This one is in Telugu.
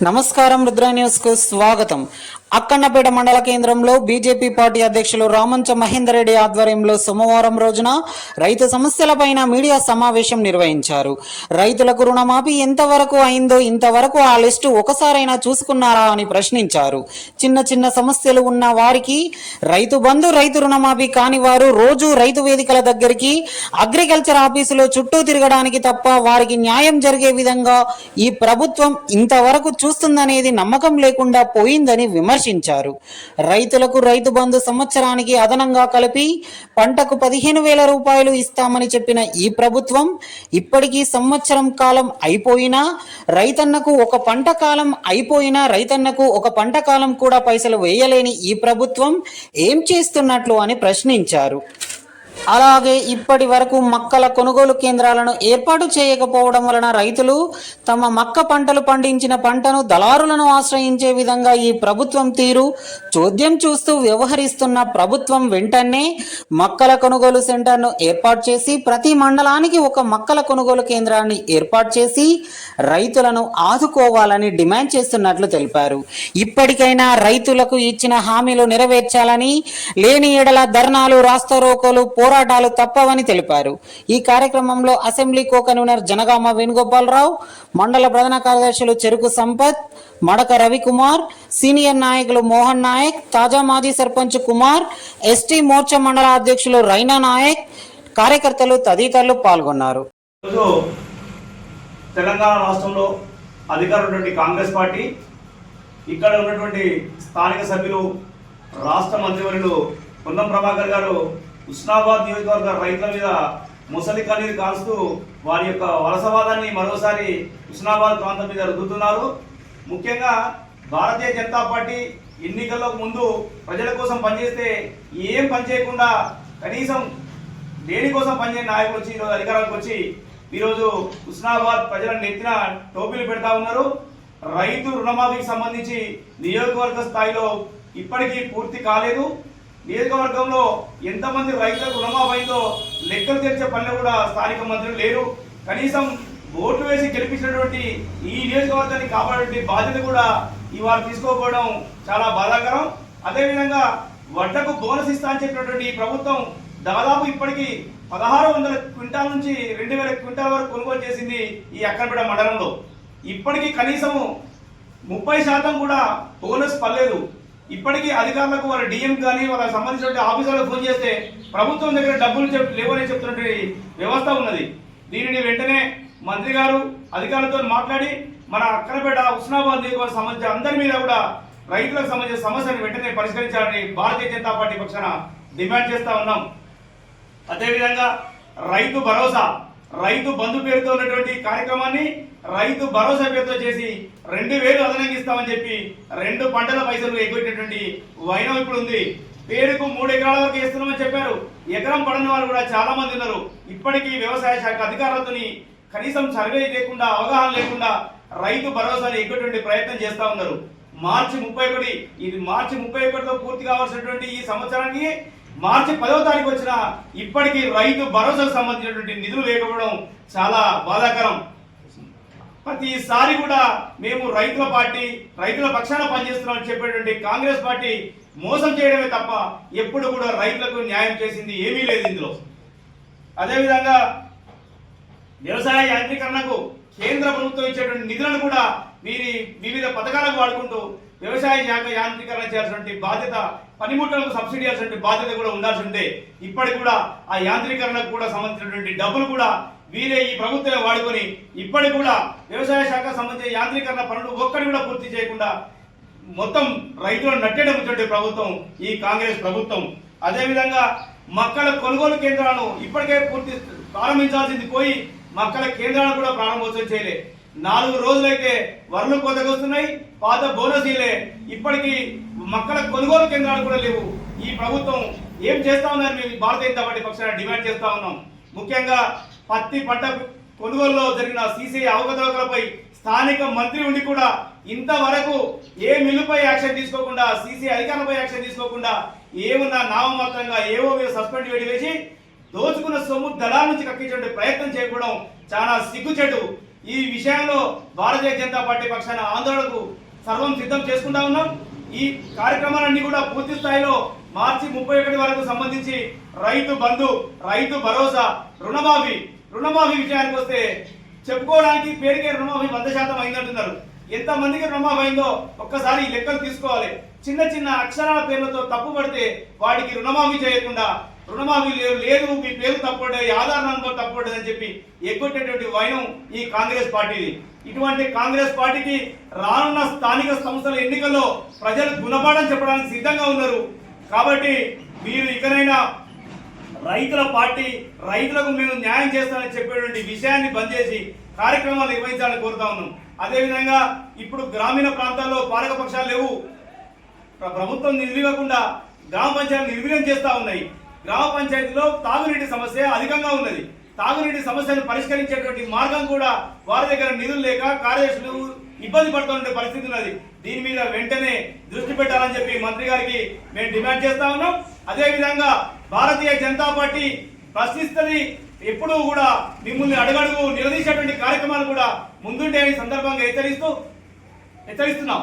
నమస్కారం, రుద్ర న్యూస్ కు స్వాగతం. అక్కన్నపేట మండల కేంద్రంలో బీజేపీ పార్టీ అధ్యక్షులు రామంచ మహేందర్ రెడ్డి ఆధ్వర్యంలో సోమవారం రోజున రైతు సమస్యలపైన మీడియా సమావేశం నిర్వహించారు. రైతులకు రుణమాఫీ ఎంతవరకు అయిందో ఇంతవరకు ఆ లిస్టు ఒకసారైనా చూసుకున్నారా అని ప్రశ్నించారు. చిన్న చిన్న సమస్యలు ఉన్న వారికి రైతు బంధు, రైతు రుణమాఫీ కాని వారు రోజు రైతు వేదికల దగ్గరికి, అగ్రికల్చర్ ఆఫీసులో చుట్టూ తిరగడానికి తప్ప వారికి న్యాయం జరిగే విధంగా ఈ ప్రభుత్వం ఇంతవరకు చూస్తుందనేది నమ్మకం లేకుండా పోయిందని విమర్శించారు. రైతులకు రైతు బంధు సంవత్సరానికి అదనంగా కలిపి పంటకు 15,000 రూపాయలు ఇస్తామని చెప్పిన ఈ ప్రభుత్వం ఇప్పటికీ సంవత్సరం కాలం అయిపోయినా రైతన్నకు ఒక పంట కాలం అయిపోయినా రైతన్నకు ఒక పంట కాలం కూడా పైసలు వేయలేని ఈ ప్రభుత్వం ఏం చేస్తున్నట్లు అని ప్రశ్నించారు. అలాగే ఇప్పటి వరకు మక్కల కొనుగోలు కేంద్రాలను ఏర్పాటు చేయకపోవడం వలన రైతులు తమ మక్క పంటలు పండించిన పంటను దళారులను ఆశ్రయించే విధంగా ఈ ప్రభుత్వం తీరు చోద్యం చూస్తూ వ్యవహరిస్తున్న ప్రభుత్వం వెంటనే మక్కల కొనుగోలు సెంటర్ను ఏర్పాటు చేసి ప్రతి మండలానికి ఒక మక్కల కొనుగోలు కేంద్రాన్ని ఏర్పాటు చేసి రైతులను ఆదుకోవాలని డిమాండ్ చేస్తున్నట్లు తెలిపారు. ఇప్పటికైనా రైతులకు ఇచ్చిన హామీలు నెరవేర్చాలని, లేని ఎడల ధర్నాలు, రాస్తారోకోలు, పోరాటాలు తప్పవని తెలిపారు. ఈ కార్యక్రమంలో assembly co convener Janagama Venugopalarao, మండల ప్రధాన కార్యదర్శులు చెరుకు సంపత్, మడక రవికుమార్, సీనియర్ నాయకులు మోహన్ నాయక్, తాజా మాజీ సర్పంచ్ కుమార్, ఎస్టీ మోర్చా మండల అధ్యక్షులు రైనా నాయక్, కార్యకర్తలు తదితరులు పాల్గొన్నారు. తెలంగాణ రాష్ట్రంలో అధికారులు కాంగ్రెస్ పార్టీ, ఇక్కడ ఉన్నటువంటి స్థానిక సభ్యులు, రాష్ట్ర మంత్రివర్యులు పొన్నం ప్రభాకర్ గారు హుస్నాబాద్ నియోజకవర్గ రైతుల మీద ముసలి కన్నీరు కాల్స్తూ వారి యొక్క వలసవాదాన్ని మరోసారి హుస్నాబాద్ ప్రాంతం మీద రుద్దుతున్నారు. ముఖ్యంగా భారతీయ జనతా పార్టీ ఎన్నికల్లో ముందు ప్రజల కోసం పనిచేస్తే ఏం పని చేయకుండా కనీసం దేనికోసం పనిచేయని నాయకులు వచ్చి ఈరోజు అధికారానికి వచ్చి ఈరోజు హుస్నాబాద్ ప్రజలను నెత్తిన టోపీలు పెడతా ఉన్నారు. రైతు రుణమాఫీకి సంబంధించి నియోజకవర్గ స్థాయిలో ఇప్పటికీ పూర్తి కాలేదు. నియోజకవర్గంలో ఎంతమంది రైతులకు రుణమాఫీ అయిందో లెక్కలు తెరిచే పనులు కూడా స్థానిక మంత్రులు లేరు. కనీసం ఓట్లు వేసి గెలిపించినటువంటి ఈ నియోజకవర్గాన్ని కాపాడే బాధ్యత కూడా ఇవాళ తీసుకోకపోవడం చాలా బాధాకరం. అదేవిధంగా వడ్లకు బోనస్ ఇస్తా అని చెప్పినటువంటి ఈ ప్రభుత్వం దాదాపు ఇప్పటికీ 1,600 క్వింటాల నుంచి 2,000 క్వింటాల వరకు కొనుగోలు చేసింది ఈ అక్కనపేట మండలంలో. ఇప్పటికీ కనీసము 30% కూడా బోనస్ పర్లేదు. ఇప్పటికీ అధికారులకు వాళ్ళ డిఎం కానీ వాళ్ళకి సంబంధించిన ఆఫీసర్లకు ఫోన్ చేస్తే ప్రభుత్వం దగ్గర డబ్బులు లేవని చెప్తున్నటువంటి వ్యవస్థ ఉన్నది. దీనిని వెంటనే మంత్రి గారు అధికారులతో మాట్లాడి మన అక్కనపేట హుస్నాబాద్ నియోజకవర్గం సంబంధించిన అందరి మీద కూడా రైతులకు సంబంధించిన సమస్యను వెంటనే పరిష్కరించాలని భారతీయ జనతా పార్టీ పక్షాన డిమాండ్ చేస్తా ఉన్నాం. అదేవిధంగా రైతు భరోసా, రైతు బంధు పేరుతో ఉన్నటువంటి కార్యక్రమాన్ని రైతు భరోసా పేరుతో చేసి 2,000 అదనంగా ఇస్తామని చెప్పి 2 పంటల పైసలు ఎగ్గొట్టినటువంటి వైనం ఇప్పుడు ఉంది. పేరుకు 3 ఎకరాల వరకు వేస్తున్నామని చెప్పారు. ఎకరం పడని వాళ్ళు కూడా చాలా మంది ఉన్నారు. ఇప్పటికీ వ్యవసాయ శాఖ అధికారులతో కనీసం సర్వే లేకుండా, అవగాహన లేకుండా రైతు భరోసాని ఎగ్గొట్టే ప్రయత్నం చేస్తా ఉన్నారు. మార్చి 31తో పూర్తి కావాల్సినటువంటి ఈ సంవత్సరానికి మార్చి 10వ తారీఖు వచ్చిన ఇప్పటికీ రైతు భరోసాకు సంబంధించినటువంటి నిధులు లేకపోవడం చాలా బాధాకరం. ప్రతిసారి కూడా మేము రైతుల పార్టీ, రైతుల పక్షాన పనిచేస్తున్నామని చెప్పేటువంటి కాంగ్రెస్ పార్టీ మోసం చేయడమే తప్ప ఎప్పుడు కూడా రైతులకు న్యాయం చేసింది ఏమీ లేదు ఇందులో. అదేవిధంగా వ్యవసాయ యాంత్రీకరణకు కేంద్ర ప్రభుత్వం ఇచ్చేటువంటి నిధులను కూడా వివిధ పథకాలకు వాడుకుంటూ వ్యవసాయ శాఖ యాంత్రీకరణ చేయాల్సినటువంటి బాధ్యత, పనిముట్లకు సబ్సిడీ చేయాల్సిన బాధ్యత కూడా ఉండాల్సి ఉంటే ఇప్పటికి కూడా ఆ యాంత్రీకరణకు కూడా సంబంధించినటువంటి డబ్బులు కూడా వీరే ఈ ప్రభుత్వమే వాడుకొని ఇప్పటికి కూడా వ్యవసాయ శాఖ సంబంధించిన యాంత్రీకరణ పనులు ఒక్కటి కూడా పూర్తి చేయకుండా మొత్తం రైతులను నట్టేటటువంటి ప్రభుత్వం ఈ కాంగ్రెస్ ప్రభుత్వం. అదేవిధంగా మక్కల కొనుగోలు కేంద్రాలను ఇప్పటికే పూర్తి ప్రారంభించాల్సింది పోయి మక్కల కేంద్రాలను కూడా ప్రారంభోత్సవం చేయలే. 4 రోజులైతే వరలు కోతకొస్తున్నాయి, పాత బోనసీలే. ఇప్పటికీ మక్కల కొనుగోలు కేంద్రాలు కూడా లేవు. ఈ ప్రభుత్వం ఏం చేస్తా ఉందని మేము భారతీయ జనతా పార్టీ పక్షాన డిమాండ్ చేస్తా ఉన్నాం. ముఖ్యంగా పత్తి పంట కొనుగోలులో జరిగిన సీసీ అవకతవకలపై స్థానిక మంత్రి ఉండి కూడా ఇంతవరకు ఏ మిల్లుపై యాక్షన్ తీసుకోకుండా, సీసీ అధికారులపై యాక్షన్ తీసుకోకుండా ఏమున్నా నామమాత్రంగా ఏవో సస్పెండ్ వేసి దోచుకున్న సొమ్ము దళాల నుంచి కక్కించే ప్రయత్నం చేయకపోవడం చాలా సిగ్గుచెడు. ఈ విషయంలో భారతీయ జనతా పార్టీ పక్షాన ఆందోళనకు సర్వం సిద్ధం చేసుకుంటా ఉన్నాం. ఈ కార్యక్రమాలన్నీ కూడా పూర్తి స్థాయిలో మార్చి 31 వరకు సంబంధించి రైతు బంధు, రైతు భరోసా, రుణమాఫీ విషయానికి వస్తే చెప్పుకోవడానికి పేరుకే రుణమాఫీ 100% అయిందంటున్నారు. ఎంత మందికి రుణమాఫీ అయిందో ఒక్కసారి ఈ లెక్కలు తీసుకోవాలి. చిన్న చిన్న అక్షరాల పేర్లతో తప్పు పడితే వాటికి రుణమాఫీ చేయకుండా రుణమాఫీ లేదు, మీ పేరు తప్పబడ్డాయి, ఆధార్ నంబర్ తప్పబడ్డది అని చెప్పి ఎగ్గొట్టేటువంటి వైనం ఈ కాంగ్రెస్ పార్టీది. ఇటువంటి కాంగ్రెస్ పార్టీకి రానున్న స్థానిక సంస్థల ఎన్నికల్లో ప్రజలు గుణపాఠం చెప్పడానికి సిద్ధంగా ఉన్నారు. కాబట్టి మీరు ఇకనైనా రైతుల పార్టీ, రైతులకు మేము న్యాయం చేస్తామని చెప్పేటువంటి విషయాన్ని బంద్ చేసి కార్యక్రమాలు నిర్వహించాలని కోరుతా ఉన్నాం. అదేవిధంగా ఇప్పుడు గ్రామీణ ప్రాంతాల్లో పాలకపక్షాలు లేవు, ప్రభుత్వం నిధులు ఇవ్వకుండా గ్రామ పంచాయతీలు నిర్వీర్యం చేస్తూ ఉన్నాయి. గ్రామ పంచాయతీలో తాగునీటి సమస్య అధికంగా ఉన్నది. తాగునీటి సమస్యను పరిష్కరించేటువంటి మార్గం కూడా వారి దగ్గర నిధులు లేక కార్యదర్శులు ఇబ్బంది పడుతున్న పరిస్థితి ఉన్నది. దీని మీద వెంటనే దృష్టి పెట్టాలని చెప్పి మంత్రి గారికి మేము డిమాండ్ చేస్తా ఉన్నాం. అదేవిధంగా భారతీయ జనతా పార్టీ ప్రశ్నిస్తుంది, ఎప్పుడూ కూడా మిమ్మల్ని అడుగడుగు నిలదీసేటువంటి కార్యక్రమాలు కూడా ముందుంటే ఈ సందర్భంగా హెచ్చరిస్తున్నాం.